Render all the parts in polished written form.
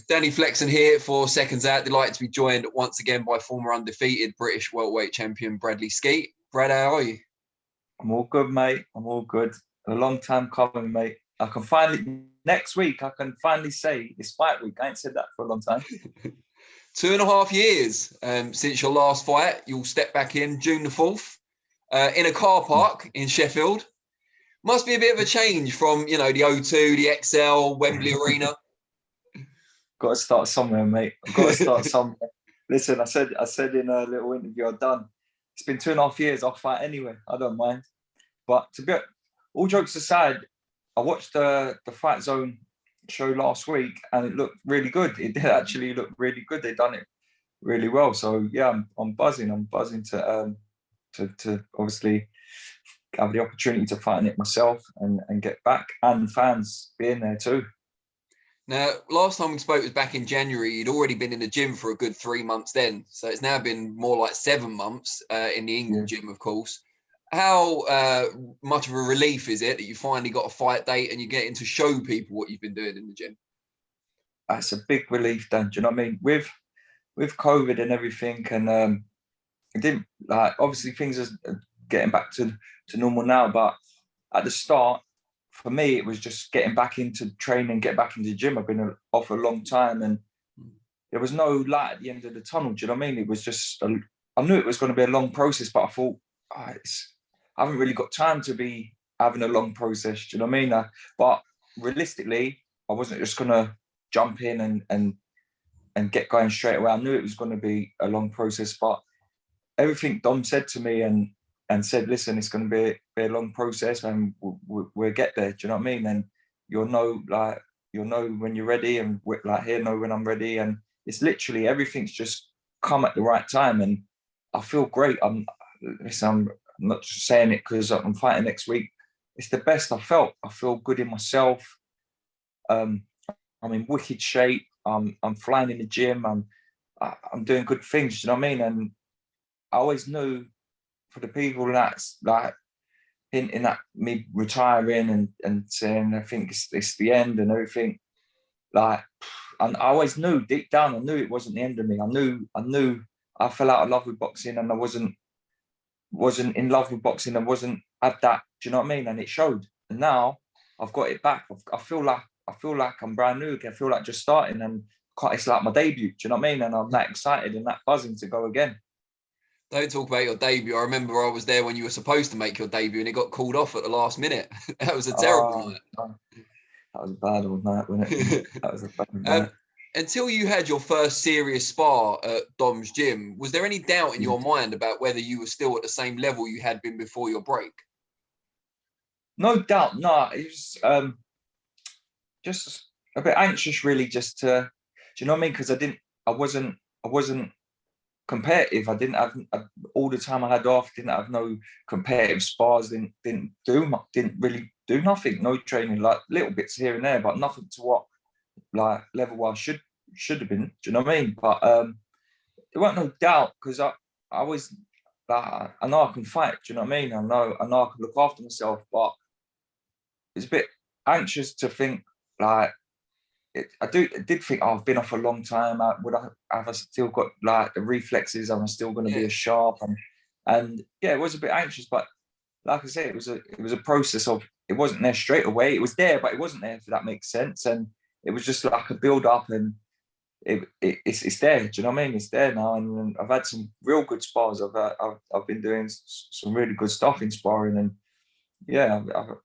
Danny Flexen here for Seconds Out. Delighted to be joined once again by former undefeated British welterweight champion Bradley Skeete. Brad, how are you? I'm all good, mate. I'm all good. A long time coming, mate. Next week, I can finally say it's fight week. I ain't said that for a long time. 2.5 years since your last fight. You'll step back in June the 4th in a car park in Sheffield. Must be a bit of a change from, the O2, the XL, Wembley Arena. Got to start somewhere, mate. I've got to start somewhere. Listen, I said in a little interview I've done, it's been 2.5 years. I'll fight anywhere. I don't mind. But all jokes aside, I watched the Fight Zone show last week and it looked really good. It did actually look really good. They've done it really well. So yeah, I'm buzzing. I'm buzzing to obviously have the opportunity to fight in it myself and get back, and fans being there too. Now, last time we spoke was back in January. You'd already been in the gym for a good 3 months then. So it's now been more like 7 months in the England gym, of course. How much of a relief is it that you finally got a fight date and you're getting to show people what you've been doing in the gym? That's a big relief, Dan. Do you know what I mean? With COVID and everything, and it didn't, like, obviously things are getting back to normal now, but at the start, for me, it was just getting back into training, get back into the gym. I've been off a long time and there was no light at the end of the tunnel. Do you know what I mean? It was just, I knew it was going to be a long process, but I thought, I haven't really got time to be having a long process. Do you know what I mean? But realistically, I wasn't just going to jump in and get going straight away. I knew it was going to be a long process, but everything Dom said to me and said, listen, it's going to be a long process and we'll get there. Do you know what I mean? And you'll know when you're ready, and know when I'm ready. And it's literally everything's just come at the right time. And I feel great. I'm not just saying it because I'm fighting next week. It's the best I've felt. I feel good in myself. I'm in wicked shape. I'm flying in the gym. I'm doing good things. Do you know what I mean? And I always knew, for the people that's like hinting at me retiring and saying I think it's the end and everything, like, and I always knew deep down, I knew it wasn't the end of me. I knew I fell out of love with boxing and I wasn't in love with boxing. I wasn't at that. Do you know what I mean? And it showed. And now I've got it back. I feel like I'm brand new. I feel like just starting, and it's like my debut. Do you know what I mean? And I'm that excited and that buzzing to go again. Don't talk about your debut. I remember I was there when you were supposed to make your debut and it got called off at the last minute. That was a terrible night. That was a bad old night, wasn't it? That was a bad night. Until you had your first serious spar at Dom's gym, was there any doubt in your mind about whether you were still at the same level you had been before your break? No doubt. No, it was just a bit anxious, really, just to, do you know what I mean? Because I wasn't competitive. I didn't have all the time I had off. Didn't have no competitive spars. Didn't really do nothing. No training, like little bits here and there, but nothing to what like level I should have been. Do you know what I mean? But there weren't no doubt, because I was like, I know I can fight. Do you know what I mean? I know I can look after myself, but it's a bit anxious to think like. I did think, I've been off a long time. Have I still got like the reflexes? Am I still going to be as sharp? And yeah, it was a bit anxious, but like I said, it was a process of, it wasn't there straight away. It was there, but it wasn't there, if that makes sense. And it was just like a build up, and it's there. Do you know what I mean? It's there now, and I've had some real good spars. I've been doing some really good stuff in sparring, and yeah,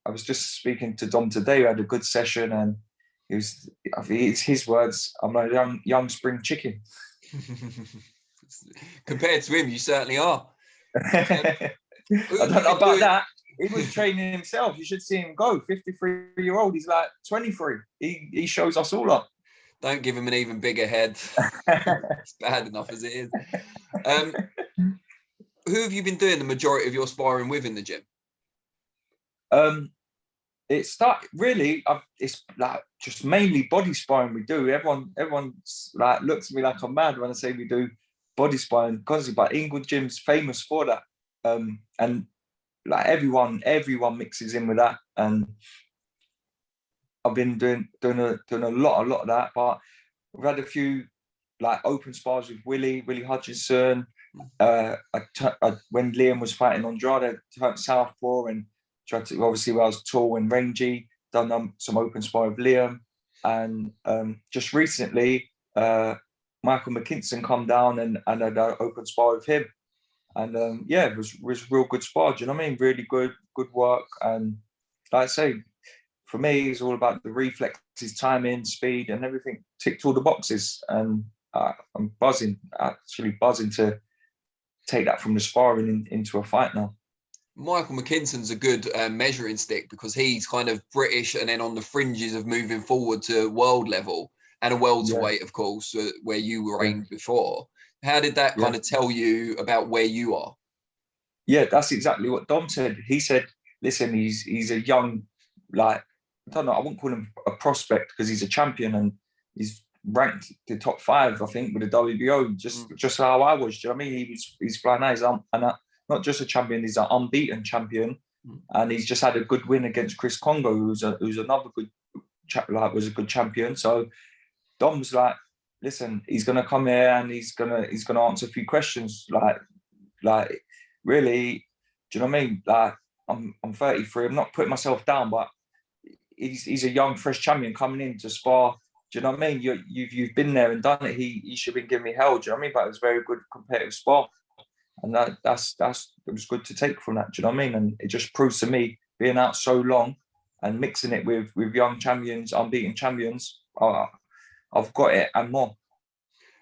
I was just speaking to Dom today. We had a good session, and I think it's his words, I'm a young spring chicken. Compared to him, you certainly are. I don't know about that. He was training himself. You should see him go. 53-year-old. He's like 23. He shows us all up. Don't give him an even bigger head. It's bad enough as it is. Who have you been doing the majority of your sparring with in the gym? It's like just mainly body sparring we do. Everyone's like looks at me like I'm mad when I say we do body sparring constantly, but England gym's famous for that. And like everyone mixes in with that. And I've been doing a lot of that. But we've had a few like open spars with Willie Hutchinson. When Liam was fighting Andrade, I turned southpaw and tried to, obviously where I was tall and rangy, done some open spar with Liam. And just recently, Michael McKinson come down and had an open spar with him. And yeah, it was real good spar. Do you know what I mean? Really good work. And like I say, for me, it's all about the reflexes, timing, speed, and everything. Ticked all the boxes. And I'm actually buzzing to take that from the sparring into a fight now. Michael McKinson's a good measuring stick because he's kind of British and then on the fringes of moving forward to world level and a welterweight, of course, where you were aimed before. How did that kind of tell you about where you are? Yeah, that's exactly what Dom said. He said, listen, he's a young, like, I don't know, I wouldn't call him a prospect because he's a champion and he's ranked the top 5, I think, with the WBO, just how I was. Do you know what I mean? He's flying out. And not just a champion, he's an unbeaten champion. And he's just had a good win against Chris Congo, who's another good was a good champion. So Dom's like, listen, he's gonna come here and he's gonna answer a few questions. Like really, do you know what I mean? Like I'm 33. I'm not putting myself down, but he's a young, fresh champion coming in to spar. Do you know what I mean? You've been there and done it. He should have been giving me hell. Do you know what I mean? But it was very good competitive spar, and it was good to take from that. Do you know what I mean? And it just proves to me, being out so long and mixing it with young champions, unbeaten champions, I've got it and more.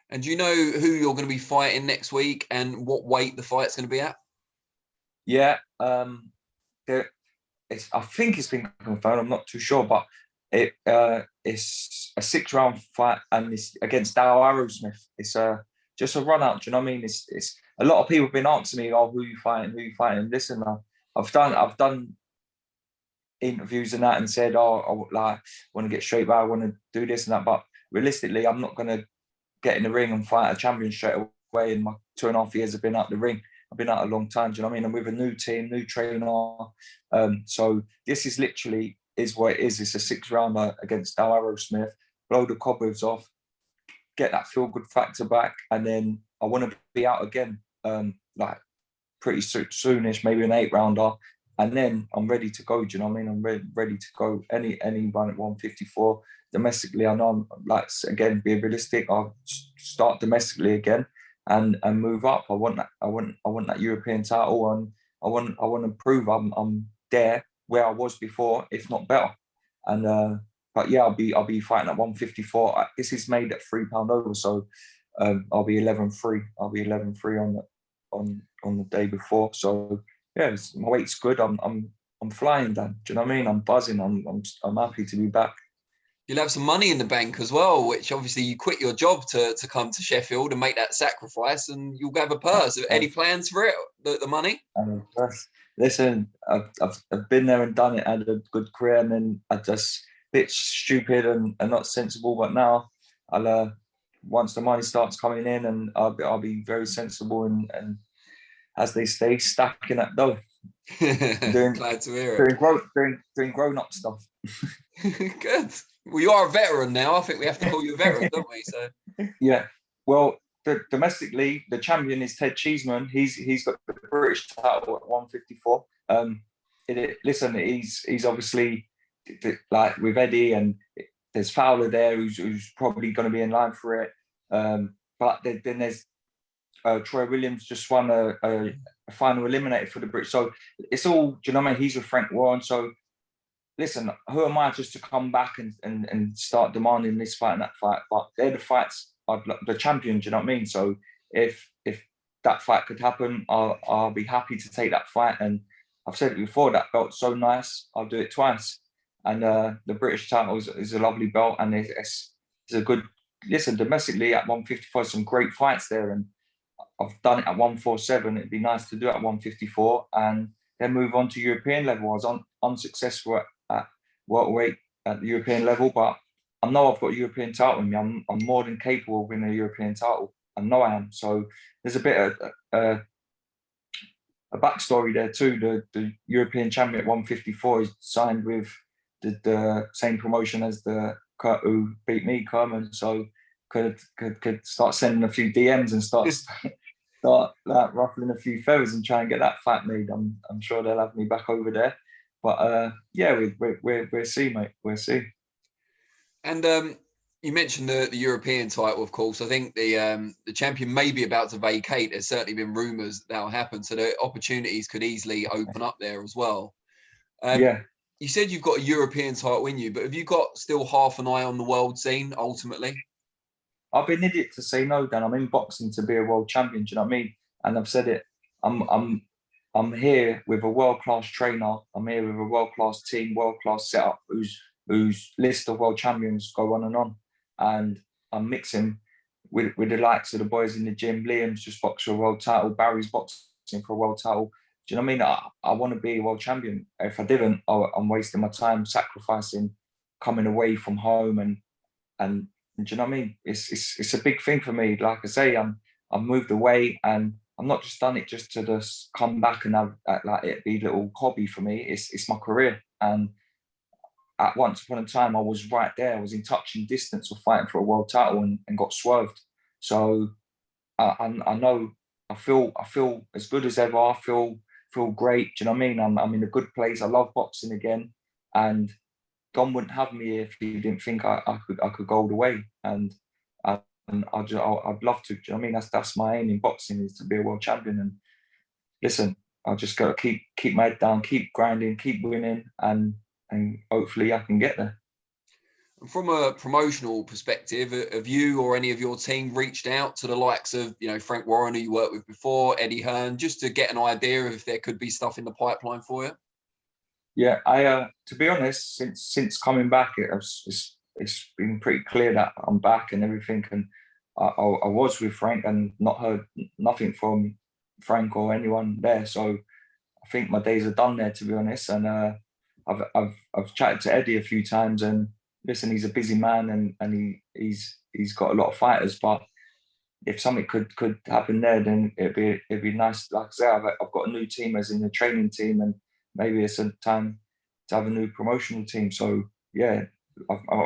And do you know who you're going to be fighting next week and what weight the fight's going to be at? Yeah, I think it's been confirmed. I'm not too sure, but it's a 6-round fight and it's against Dow Arrowsmith. It's just a run out. Do you know what I mean? It's a lot of people have been asking me, "Oh, who you fighting?" Listen, I've done interviews and that and said, "Oh, I want to get straight back. I want to do this and that." But realistically, I'm not going to get in the ring and fight a champion straight away. In my 2.5 years, I've been out the ring. I've been out a long time. Do you know what I mean? I'm with a new team, new trainer. So this is literally what it is. It's a 6-rounder against Dow Arrowsmith. Blow the cobwebs off, get that feel-good factor back, and then I want to be out again, like pretty soonish, maybe an 8-rounder, and then I'm ready to go. Do you know what I mean? I'm ready to go. Any run at 154 domestically. I know I'm like, again, be realistic. I'll start domestically again and move up. I want that European title, and I want to prove I'm there where I was before, if not better. And but yeah, I'll be fighting at 154. This is made at £3 over, so I'll be 11-3. I'll be 11-3 on the day before. So yeah, my weight's good. I'm flying, Dan. Do you know what I mean? I'm buzzing. I'm happy to be back. You'll have some money in the bank as well, which obviously you quit your job to come to Sheffield and make that sacrifice, and you'll have a purse. Any plans for it? The money? Listen, I've been there and done it. I had a good career, and then I just bit stupid and not sensible. But now I'll once the money starts coming in, and I'll be very sensible and as they say, stacking that dough. Glad to hear it. Doing grown-up stuff. Good. Well, you are a veteran now. I think we have to call you a veteran, don't we? So yeah. Well, domestically, the champion is Ted Cheeseman. He's got the British title at 154. Listen, he's obviously like with Eddie, and there's Fowler there who's probably going to be in line for it. But then there's Troy Williams just won a final eliminator for the British. So it's all, do you know what I mean? He's with Frank Warren. So listen, who am I just to come back and start demanding this fight and that fight? But they're the fights, the champion, do you know what I mean? So if that fight could happen, I'll be happy to take that fight. And I've said it before, that belt's so nice, I'll do it twice. And the British title is a lovely belt, and it's a good, listen, domestically at 154, some great fights there. And I've done it at 147. It'd be nice to do it at 154 and then move on to European level. I was unsuccessful at welterweight at the European level, but I know I've got a European title in me. I'm more than capable of winning a European title. I know I am. So there's a bit of a backstory there too. The European champion at 154 is signed with the same promotion as the Kurt who beat me, Kerman. So could start sending a few DMs and start like ruffling a few feathers and try and get that fight made. I'm sure they'll have me back over there. But yeah, we'll see, mate. We'll see. And you mentioned the European title, of course. I think the champion may be about to vacate. There's certainly been rumours that'll happen, so the opportunities could easily open up there as well. Yeah. You said you've got a European title in you, but have you got still half an eye on the world scene ultimately? I've been an idiot to say no, Dan. I'm in boxing to be a world champion. Do you know what I mean? And I've said it. I'm here with a world-class trainer. I'm here with a world-class team, world-class setup, whose list of world champions go on. And I'm mixing with the likes of the boys in the gym. Liam's just boxed for a world title. Barry's boxing for a world title. Do you know what I mean? I want to be a world champion. If I didn't, I'm wasting my time sacrificing, coming away from home and do you know what I mean? It's a big thing for me. Like I say, I'm moved away, and I'm not just done it just to just come back and have like it be a little hobby for me. It's my career. And at once upon a time, I was right there. I was in touching distance of fighting for a world title and got swerved. So I know I feel as good as ever. I feel great. Do you know what I mean? I'm in a good place. I love boxing again, and Don wouldn't have me if he didn't think I could go all the way. And I'd love to. Do you know what I mean? That's my aim in boxing, is to be a world champion. And listen, I just got to keep my head down, keep grinding, keep winning, and hopefully I can get there. And from a promotional perspective, have you or any of your team reached out to the likes of, Frank Warren, who you worked with before, Eddie Hearn, just to get an idea of if there could be stuff in the pipeline for you? Yeah, I to be honest, since coming back, it's been pretty clear that I'm back and everything. And I was with Frank and not heard nothing from Frank or anyone there. So I think my days are done there, to be honest. And I've chatted to Eddie a few times, and listen, he's a busy man, and he's got a lot of fighters. But if something could happen there, then it'd be nice. Like I say, I've got a new team, as in the training team, and maybe it's a time to have a new promotional team. So yeah,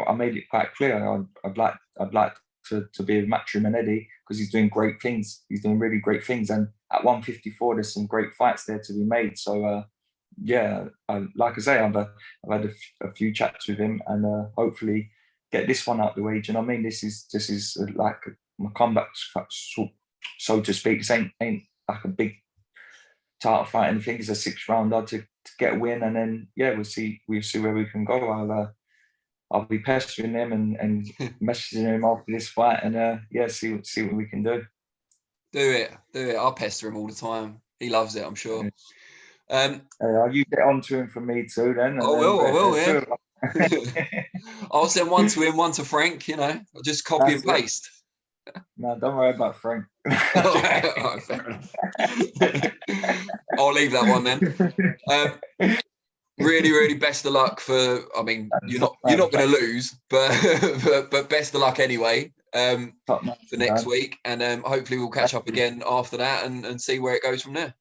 I made it quite clear. I'd like to be a matchroom and Eddie, because he's doing great things. He's doing really great things, and at 154, there's some great fights there to be made. So yeah, like I say, I've had a few chats with him, and hopefully get this one out the way. Do you know what I mean? This is like my comeback, so to speak. This ain't like a big title fight. And I think it's a 6th rounder to get a win, and then yeah, we'll see where we can go. I'll be pestering him and messaging him after this fight, and yeah, see what we can do. Do it. I'll pester him all the time. He loves it, I'm sure. You get on to him for me too, then. I will. Yeah. I'll send one to him, one to Frank. I'll just copy and paste. No, don't worry about Frank. All right, fair enough. I'll leave that one then. Really, really best of luck for. I mean, you're not going to lose, but best of luck anyway for next week, and hopefully we'll catch up again after that and see where it goes from there.